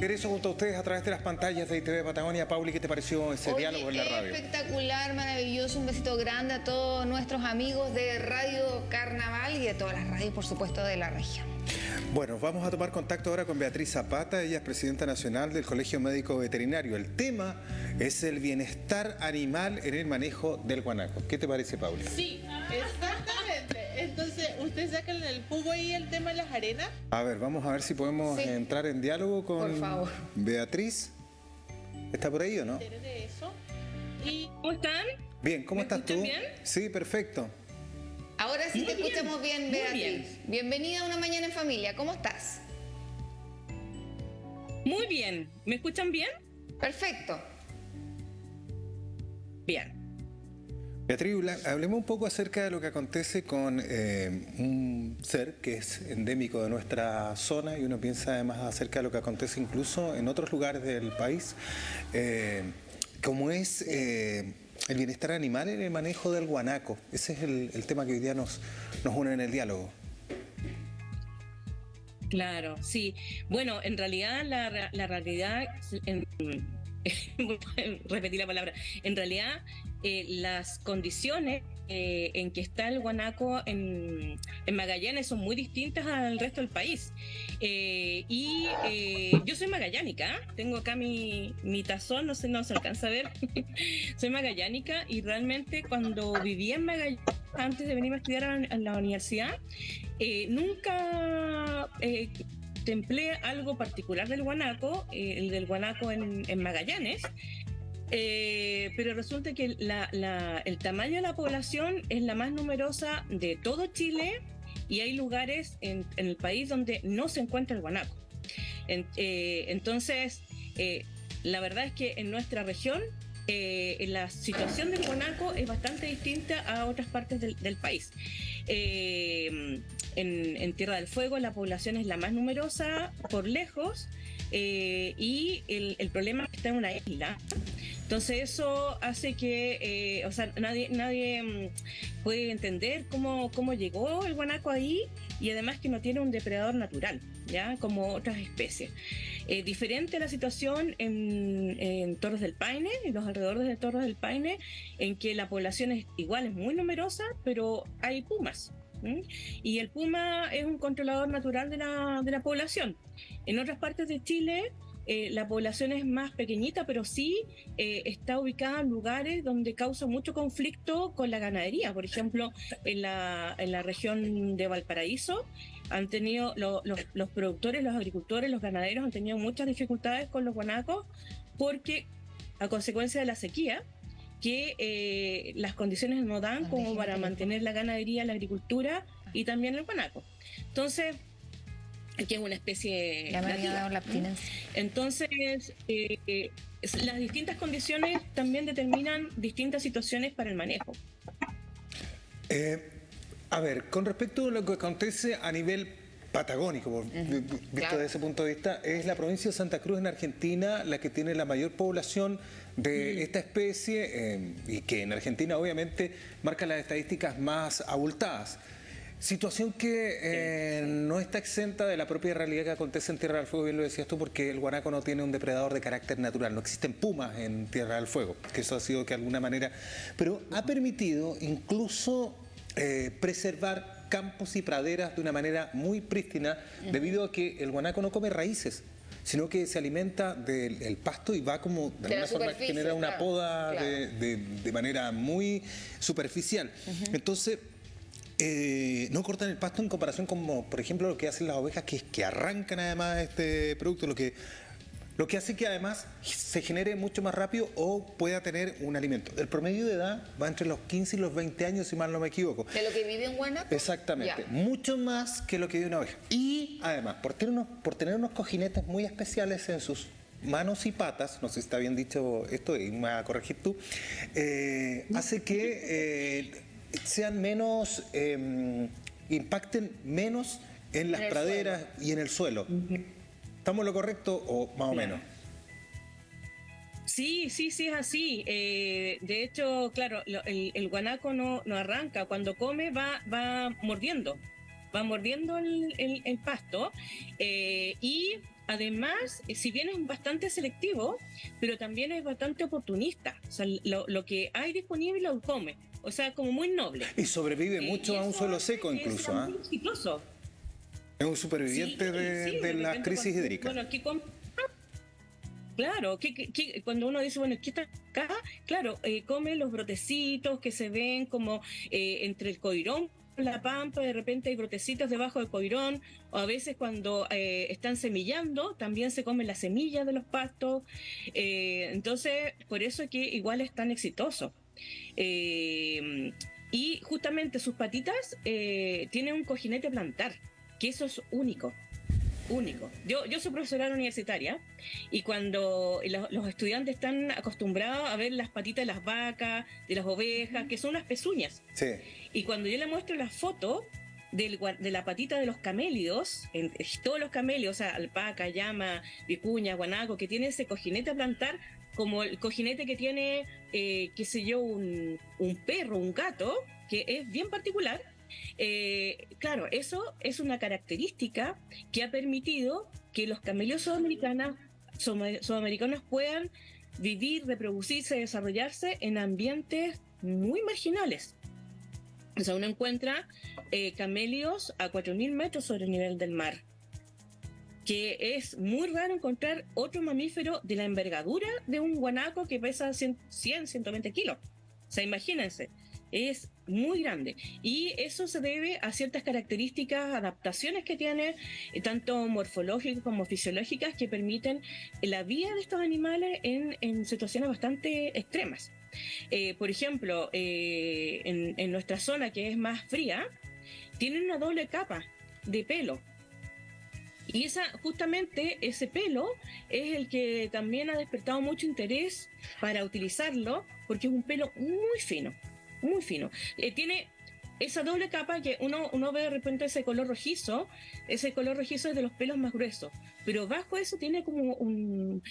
Regreso junto a ustedes a través de las pantallas de ITV Patagonia. Pauli, ¿qué te pareció ese diálogo en la radio? Espectacular, maravilloso. Un besito grande a todos nuestros amigos de Radio Carnaval y de todas las radios, por supuesto, de la región. Bueno, vamos a tomar contacto ahora con Beatriz Zapata. Ella es presidenta nacional del Colegio Médico Veterinario. El tema es el bienestar animal en el manejo del guanaco. ¿Qué te parece, Pauli? Sí, exactamente. Entonces, ¿usted saca el jugo ahí el tema de las arenas? A ver, vamos a ver si podemos entrar en diálogo con Por favor. Beatriz. ¿Está por ahí o no? De eso. Y ¿Cómo están? Bien, ¿cómo ¿Me estás tú? escuchan bien? Sí, perfecto. Ahora sí te Muy bien, escuchamos bien, muy Beatriz. bien. Bienvenida a Una Mañana en Familia. ¿Cómo estás? Muy bien. ¿Me escuchan bien? Perfecto. Bien. Beatriz, hablemos un poco acerca de lo que acontece con un ser que es endémico de nuestra zona y uno piensa además acerca de lo que acontece incluso en otros lugares del país, como es el bienestar animal en el manejo del guanaco. Ese es el tema que hoy día nos une en el diálogo. Claro, sí. Bueno, en realidad la realidad, repetí la palabra, en realidad las condiciones en que está el guanaco en Magallanes son muy distintas al resto del país. Yo soy magallánica, ¿eh? Tengo acá mi tazón, no se alcanza a ver. Soy magallánica y realmente cuando vivía en Magallanes, antes de venir a estudiar a la universidad, nunca templé algo particular del guanaco, el del guanaco en Magallanes. Pero resulta que el tamaño de la población es la más numerosa de todo Chile y hay lugares en el país donde no se encuentra el guanaco. Entonces, la verdad es que en nuestra región la situación del guanaco es bastante distinta a otras partes del país. En Tierra del Fuego la población es la más numerosa por lejos y el problema es que está en una isla. Entonces eso hace que, nadie puede entender cómo llegó el guanaco ahí y además que no tiene un depredador natural, ¿ya? Como otras especies. Diferente la situación en Torres del Paine, en los alrededores de Torres del Paine, en que la población es muy numerosa, pero hay pumas. Y el puma es un controlador natural de la población. En otras partes de Chile la población es más pequeñita, pero sí está ubicada en lugares donde causa mucho conflicto con la ganadería. Por ejemplo, en la región de Valparaíso han tenido los productores, los agricultores, los ganaderos han tenido muchas dificultades con los guanacos porque a consecuencia de la sequía, que las condiciones no dan como para mantener la ganadería, la agricultura y también el guanaco. Entonces, que es una especie Ya me había nativa. dado la abstinencia. Entonces, las distintas condiciones también determinan distintas situaciones para el manejo. A ver, con respecto a lo que acontece a nivel patagónico, visto desde ese punto de vista, es la provincia de Santa Cruz en Argentina la que tiene la mayor población de esta especie y que en Argentina obviamente marca las estadísticas más abultadas. Situación que no está exenta de la propia realidad que acontece en Tierra del Fuego, bien lo decías tú, porque el guanaco no tiene un depredador de carácter natural, no existen pumas en Tierra del Fuego, que eso ha sido que de alguna manera, pero ha permitido incluso preservar campos y praderas de una manera muy prístina, debido a que el guanaco no come raíces, sino que se alimenta del pasto y va como de alguna forma genera una poda de manera muy superficial. Entonces, no cortan el pasto en comparación con, por ejemplo, lo que hacen las ovejas, que arrancan además este producto, lo que hace que además se genere mucho más rápido o pueda tener un alimento. El promedio de edad va entre los 15 y los 20 años, si mal no me equivoco. ¿De lo que vive en guanaco? Exactamente, mucho más que lo que vive una oveja. Y además, por tener unos cojinetes muy especiales en sus manos y patas, no sé si está bien dicho esto y me vas a corregir tú, hace que sean menos, impacten menos en las praderas y en el suelo. ¿Estamos en lo correcto o más o menos? Sí, es así. De hecho, claro, el guanaco no arranca. Cuando come va mordiendo el pasto y además, si bien es bastante selectivo, pero también es bastante oportunista. O sea, lo que hay disponible lo come. O sea, como muy noble. Y sobrevive Y mucho a un eso suelo hace seco que incluso. sea ¿Ah? muy exitoso. Es un superviviente Sí, de las repente crisis hídricas. Bueno, claro, cuando uno dice, bueno, ¿qué está acá? Claro, come los brotecitos que se ven como entre el coirón, la pampa, de repente hay brotecitos debajo del coirón, o a veces cuando están semillando, también se comen las semillas de los pastos. Entonces, por eso es que igual es tan exitoso. Eh, y justamente sus patitas tienen un cojinete plantar, que eso es único. Único. Yo soy profesora universitaria y cuando los estudiantes están acostumbrados a ver las patitas de las vacas, de las ovejas, que son unas pezuñas, Sí. y cuando yo le muestro la foto de la patita de los camélidos, todos los camélidos, o sea, alpaca, llama, vicuña, guanaco, que tiene ese cojinete a plantar, como el cojinete que tiene, qué sé yo, un perro, un gato, que es bien particular. Claro, eso es una característica que ha permitido que los camélidos sudamericanos puedan vivir, reproducirse, desarrollarse en ambientes muy marginales. O sea, uno encuentra camélidos a 4.000 metros sobre el nivel del mar, que es muy raro encontrar otro mamífero de la envergadura de un guanaco que pesa 120 kilos. O sea, imagínense, es muy grande. Y eso se debe a ciertas características, adaptaciones que tiene, tanto morfológicas como fisiológicas, que permiten la vida de estos animales en situaciones bastante extremas. Por ejemplo, en nuestra zona, que es más fría, tienen una doble capa de pelo. Y justamente ese pelo es el que también ha despertado mucho interés para utilizarlo, porque es un pelo muy fino, muy fino. Tiene esa doble capa que uno ve de repente ese color rojizo es de los pelos más gruesos, pero bajo eso tiene como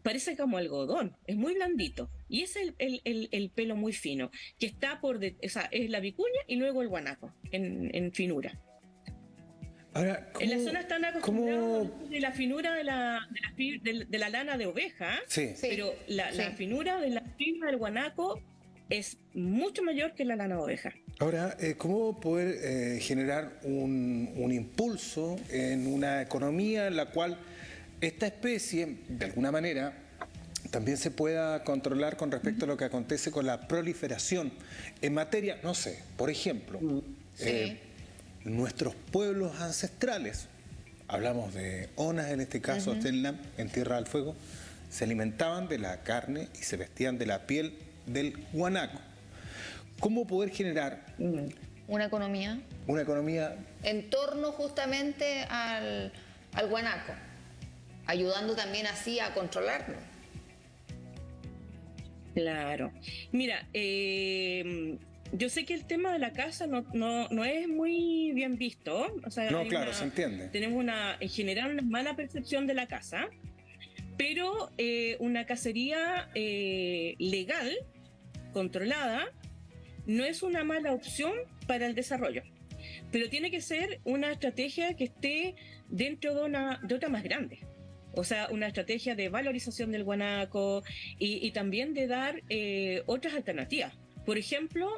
parece como algodón, es muy blandito. Y ese es el pelo muy fino, que está o sea, es la vicuña y luego el guanaco, en finura. Ahora, En la zona están acostumbrados de la finura de la lana de oveja, Sí. pero la finura de la fibra del guanaco es mucho mayor que la lana de oveja. Ahora, ¿cómo poder generar un impulso en una economía en la cual esta especie, de alguna manera, también se pueda controlar con respecto a lo que acontece con la proliferación en materia, no sé, por ejemplo, nuestros pueblos ancestrales, hablamos de Onas en este caso, Tenlam, en Tierra del Fuego, se alimentaban de la carne y se vestían de la piel del guanaco. ¿Cómo poder generar una economía en torno justamente al guanaco, ayudando también así a controlarlo? Claro. Mira, yo sé que el tema de la caza no es muy bien visto. O sea, no, claro, se entiende. Tenemos en general una mala percepción de la caza, pero una cacería legal, controlada, no es una mala opción para el desarrollo. Pero tiene que ser una estrategia que esté dentro de otra más grande. O sea, una estrategia de valorización del guanaco y también de dar otras alternativas. Por ejemplo,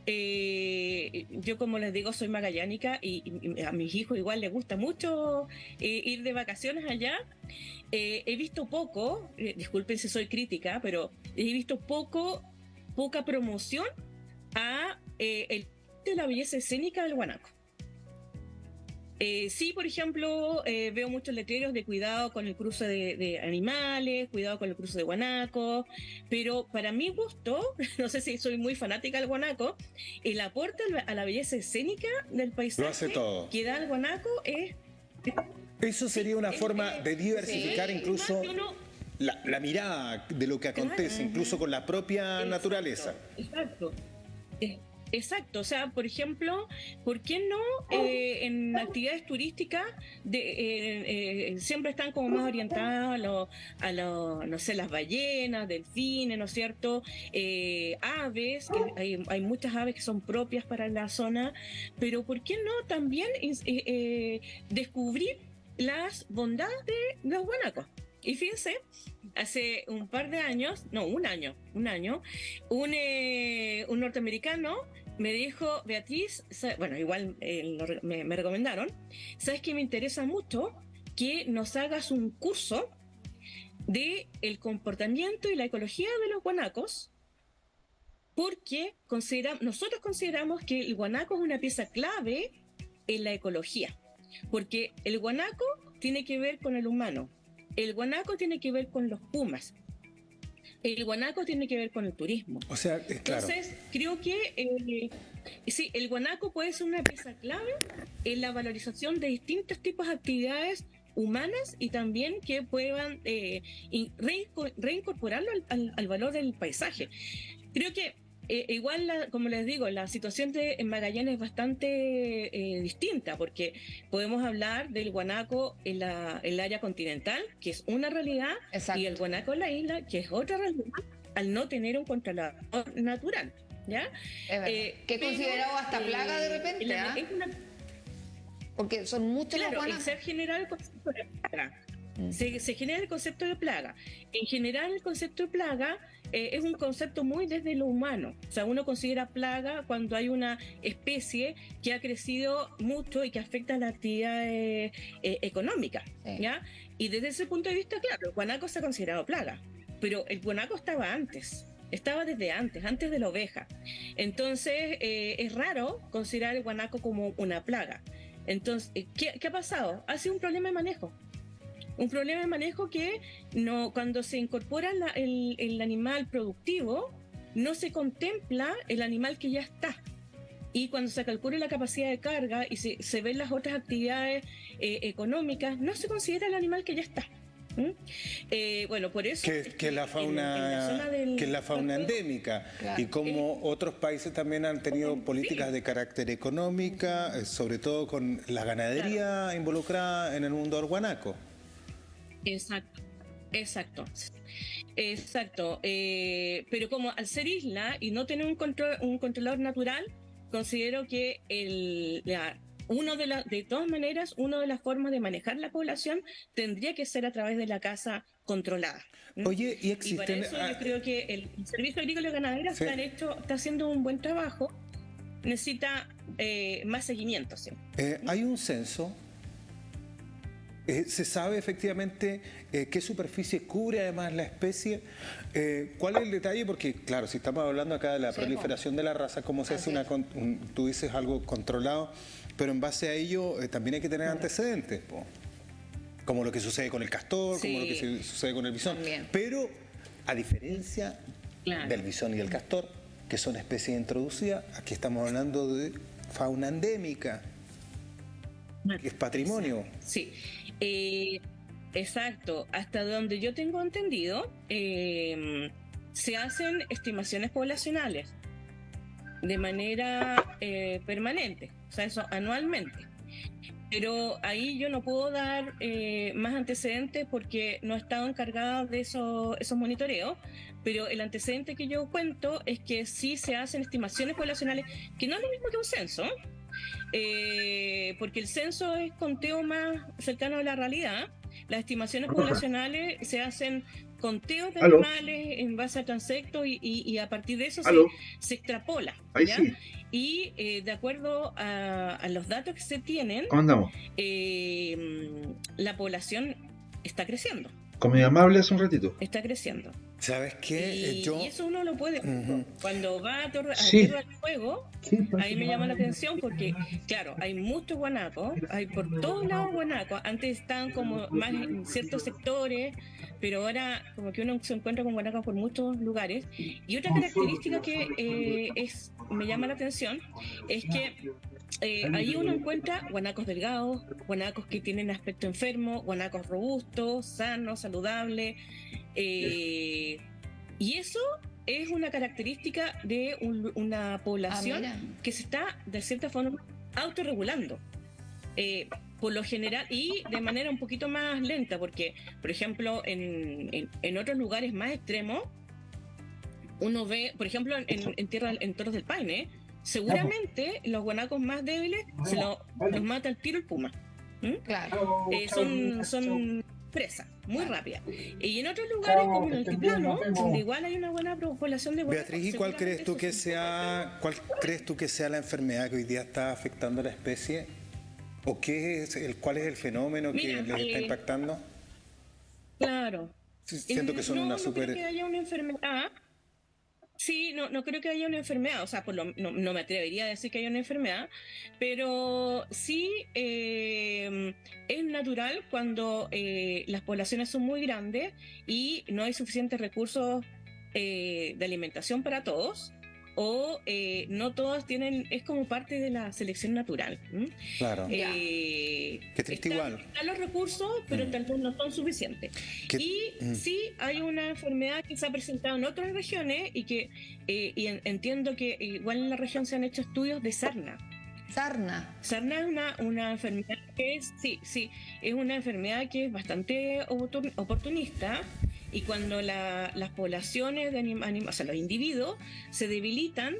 yo, como les digo, soy magallánica y a mis hijos igual les gusta mucho ir de vacaciones allá. He visto poco, disculpen si soy crítica, pero he visto poca promoción a la belleza escénica del guanaco. Sí, por ejemplo, veo muchos letreros de cuidado con el cruce de animales, cuidado con el cruce de guanaco, pero para mi gusto, no sé si soy muy fanática del guanaco, el aporte a la belleza escénica del paisaje lo hace todo. Que da el guanaco es... Eso sería una forma de diversificar incluso la mirada de lo que acontece, incluso con la propia naturaleza. Exacto, o sea, por ejemplo, ¿por qué no en actividades turísticas siempre están como más orientadas no sé, las ballenas, delfines, ¿no es cierto? Aves, que hay muchas aves que son propias para la zona, pero ¿por qué no también descubrir las bondades de los guanacos. Y fíjense, hace un par de años, no, un año, un norteamericano me dijo, Beatriz, bueno, igual me recomendaron, sabes que me interesa mucho que nos hagas un curso de el comportamiento y la ecología de los guanacos, porque nosotros consideramos que el guanaco es una pieza clave en la ecología, porque el guanaco tiene que ver con el humano, el guanaco tiene que ver con los pumas, el guanaco tiene que ver con el turismo. O sea, claro. Entonces, creo que sí, el guanaco puede ser una pieza clave en la valorización de distintos tipos de actividades humanas y también que puedan reincorporarlo al valor del paisaje. Creo que igual, como les digo, la situación en Magallanes es bastante distinta, porque podemos hablar del guanaco en el área continental, que es una realidad, Exacto. y el guanaco en la isla, que es otra realidad, al no tener un controlador natural. ¿Ya? Es verdad. Que he considerado hasta plaga de repente, ¿ah? Porque son muchos los guanacos. Se genera el concepto de plaga. Se genera el concepto de plaga. En general, el concepto de plaga es un concepto muy desde lo humano. O sea, uno considera plaga cuando hay una especie que ha crecido mucho y que afecta a la actividad económica. Sí. ¿Ya? Y desde ese punto de vista, claro, el guanaco se ha considerado plaga. Pero el guanaco estaba antes. Estaba desde antes de la oveja. Entonces, es raro considerar el guanaco como una plaga. Entonces, ¿qué ha pasado? Ha sido un problema de manejo. Un problema de manejo que cuando se incorpora el animal productivo, no se contempla el animal que ya está. Y cuando se calcula la capacidad de carga y se ven las otras actividades económicas, no se considera el animal que ya está. Bueno, por eso que la fauna que es la fauna endémica, claro. Y como otros países también han tenido políticas de carácter económica, sobre todo con la ganadería, claro, involucrada en el mundo del guanaco. Exacto. Pero como al ser isla y no tener un controlador natural, considero que de todas maneras, una de las formas de manejar la población tendría que ser a través de la caza controlada. Oye, y existen... Y para eso yo creo que el Servicio Agrícola y Ganadero sí, está haciendo un buen trabajo, necesita más seguimiento. Sí. Hay un censo. ¿Se sabe efectivamente qué superficie cubre además la especie? ¿Cuál es el detalle? Porque, claro, si estamos hablando acá de la proliferación de la raza, ¿cómo se hace tú dices algo controlado? Pero en base a ello también hay que tener antecedentes, como lo que sucede con el castor, como lo que sucede con el bisón. También. Pero, a diferencia del bisón y el castor, que son especies introducidas, aquí estamos hablando de fauna endémica, que es patrimonio. Sí. Exacto, hasta donde yo tengo entendido, se hacen estimaciones poblacionales de manera permanente, o sea, eso anualmente. Pero ahí yo no puedo dar más antecedentes porque no he estado encargada de esos monitoreos, pero el antecedente que yo cuento es que sí se hacen estimaciones poblacionales, que no es lo mismo que un censo, porque el censo es conteo más cercano a la realidad. Las estimaciones poblacionales se hacen conteos de animales en base a transectos y a partir de eso se extrapola. ¿Ya? Sí. Y de acuerdo a los datos que se tienen, la población está creciendo. Como mi amable hace un ratito. Está creciendo. ¿Sabes qué? Y eso uno lo puede. Cuando va a Tierra del Fuego, ahí me llama la atención porque, claro, hay muchos guanacos, hay por todos lados guanacos. Antes estaban como más en ciertos sectores, pero ahora como que uno se encuentra con guanacos por muchos lugares. Y otra característica que me llama la atención es que ahí uno encuentra guanacos delgados, guanacos que tienen aspecto enfermo, guanacos robustos, sanos, saludables. Y eso es una característica de una población que se está de cierta forma autorregulando por lo general y de manera un poquito más lenta, porque por ejemplo en otros lugares más extremos uno ve, por ejemplo en Torres del Paine, seguramente los guanacos más débiles los mata al tiro el puma. Claro. Son presas, muy rápidas. Y en otros lugares, como en el altiplano, donde igual hay una buena población de guanacos. Beatriz, ¿y cuál crees tú que sea la enfermedad que hoy día está afectando a la especie? ¿O cuál es el fenómeno que les está impactando? Claro. Siento que son una súper... No creo que haya una enfermedad. Sí, no creo que haya una enfermedad, o sea, no me atrevería a decir que haya una enfermedad, pero sí es natural cuando las poblaciones son muy grandes y no hay suficientes recursos de alimentación para todos, o no todos tienen, es como parte de la selección natural. Claro. Qué triste igual. Están los recursos, pero tal vez no son suficientes. Sí hay una enfermedad que se ha presentado en otras regiones y que entiendo que igual en la región se han hecho estudios de sarna. Sarna. Sarna es una enfermedad que es una enfermedad que es bastante oportunista. Y cuando las poblaciones de o sea, los individuos se debilitan,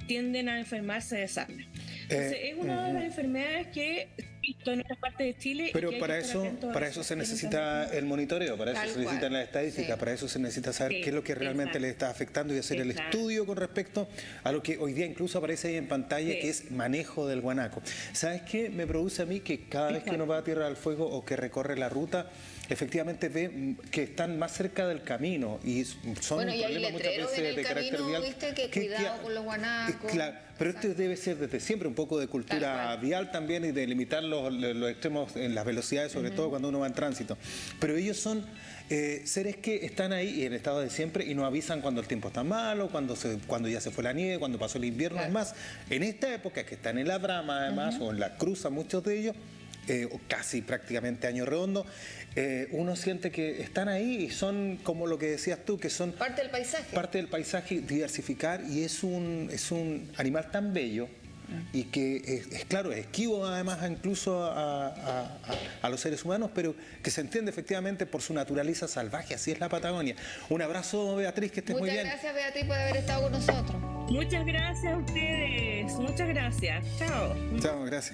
tienden a enfermarse de sarna. Entonces, es una de las enfermedades que he visto en otras partes de Chile. Pero para eso se necesita el monitoreo, para eso se necesitan las estadísticas, para eso se necesita saber qué es lo que realmente le está afectando y hacer el estudio con respecto a lo que hoy día incluso aparece ahí en pantalla, que es manejo del guanaco. ¿Sabes qué me produce a mí? Que cada vez que uno va a Tierra del Fuego o que recorre la ruta, efectivamente ve que están más cerca del camino y son un problema muchas veces de carácter vial. ¿Viste? Que cuidado con los guanacos. Claro, pero esto debe ser desde siempre un poco de cultura vial también y de limitar los extremos en las velocidades, sobre todo cuando uno va en tránsito. Pero ellos son seres que están ahí en estado de siempre y no avisan cuando el tiempo está malo, cuando ya se fue la nieve, cuando pasó el invierno. Es más, en esta época que están en la brama además, o en la cruza muchos de ellos, o casi prácticamente año redondo, uno siente que están ahí y son como lo que decías tú, que son parte del paisaje. Parte del paisaje, diversificar, y es un animal tan bello y que es claro, es esquivo además incluso a los seres humanos, pero que se entiende efectivamente por su naturaleza salvaje. Así es la Patagonia. Un abrazo, Beatriz, que estés muy bien. Muchas gracias, Beatriz, por haber estado con nosotros. Muchas gracias a ustedes, muchas gracias. Chao. Chao, gracias.